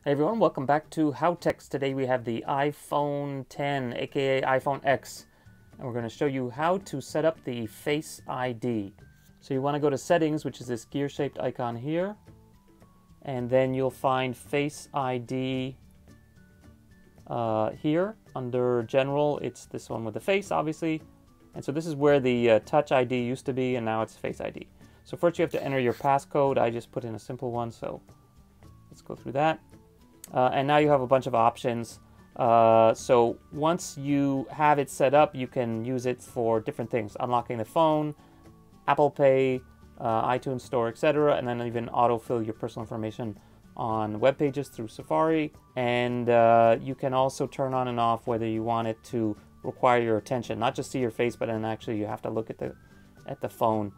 Hey everyone, welcome back to HowTechs. Today we have the iPhone 10, aka iPhone X, and we're going to show you how to set up the Face ID. So you want to go to Settings, which is this gear-shaped icon here, and then you'll find Face ID here under General. It's this one with the face, obviously, and so this is where the Touch ID used to be, and now it's Face ID. So first you have to enter your passcode. I just put in a simple one, so let's go through that. And now you have a bunch of options. So once you have it set up, you can use it for different things. Unlocking the phone, Apple Pay, iTunes Store, etc. And then even autofill your personal information on web pages through Safari. And you can also turn on and off whether you want it to require your attention. Not just see your face, but then actually you have to look at the phone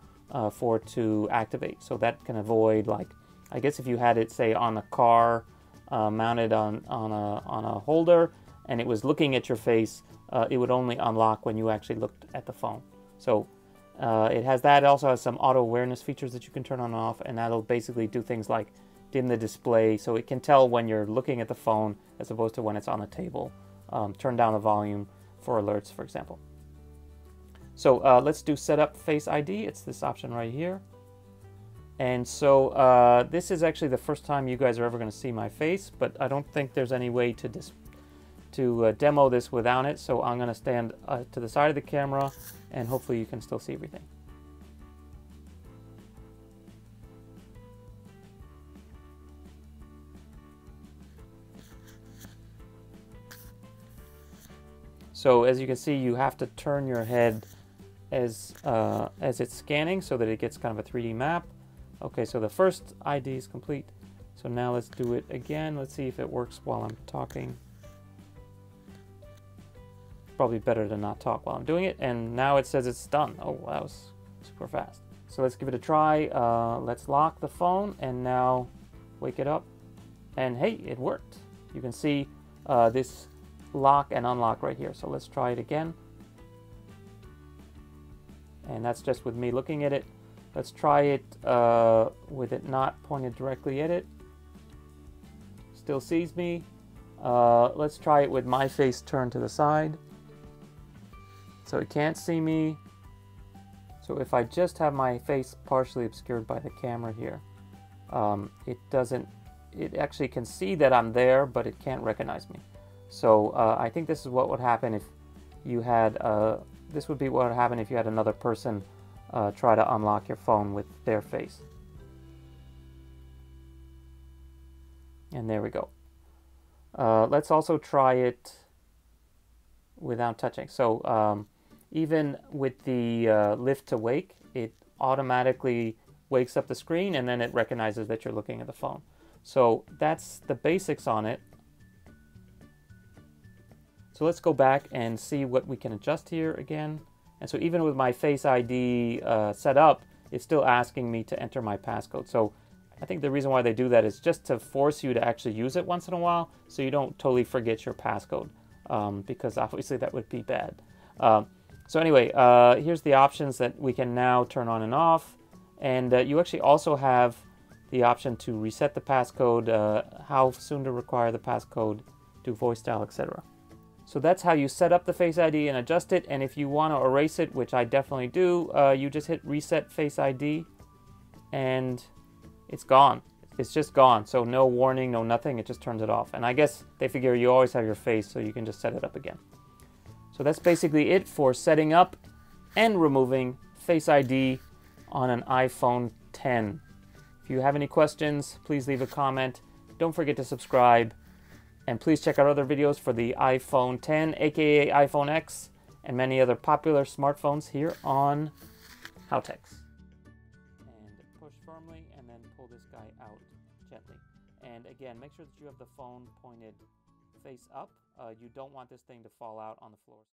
for it to activate. So that can avoid, like, I guess if you had it, say, on a car, mounted on a holder, and it was looking at your face, it would only unlock when you actually looked at the phone. So it has that. It also has some auto awareness features that you can turn on and off, and that'll basically do things like dim the display, so it can tell when you're looking at the phone as opposed to when it's on the table. Turn down the volume for alerts, for example. So let's do Set Up Face ID. It's this option right here. And so this is actually the first time you guys are ever going to see my face, but I don't think there's any way to demo this without it. So I'm going to stand to the side of the camera, and hopefully you can still see everything. So as you can see, you have to turn your head as it's scanning so that it gets kind of a 3D map. Okay, so the first ID is complete. So now let's do it again. Let's see if it works while I'm talking. Probably better to not talk while I'm doing it. And now it says it's done. Oh, that was super fast. So let's give it a try. Let's lock the phone and now wake it up. And hey, it worked. You can see this lock and unlock right here. So let's try it again. And that's just with me looking at it. Let's try it with it not pointed directly at it. Still sees me. Let's try it with my face turned to the side. So it can't see me. So if I just have my face partially obscured by the camera here, it actually can see that I'm there, but it can't recognize me. So I think this is what would happen if you had, this would be what would happen if you had another person try to unlock your phone with their face. And there we go. Let's also try it without touching. So even with the lift to wake, it automatically wakes up the screen and then it recognizes that you're looking at the phone. So that's the basics on it. So let's go back and see what we can adjust here again. And so even with my Face ID set up, it's still asking me to enter my passcode. So I think the reason why they do that is just to force you to actually use it once in a while so you don't totally forget your passcode, because obviously that would be bad. So anyway, here's the options that we can now turn on and off. And you actually also have the option to reset the passcode, how soon to require the passcode, do voice dial, etc. So that's how you set up the Face ID and adjust it. And if you want to erase it, which I definitely do, you just hit Reset Face ID and it's gone. It's just gone. So no warning, no nothing. It just turns it off. And I guess they figure you always have your face, so you can just set it up again. So that's basically it for setting up and removing Face ID on an iPhone 10. If you have any questions, please leave a comment. Don't forget to subscribe. And please check out other videos for the iPhone 10, aka iPhone X, and many other popular smartphones here on HowTechs. And push firmly and then pull this guy out gently. And again, make sure that you have the phone pointed face up. You don't want this thing to fall out on the floor.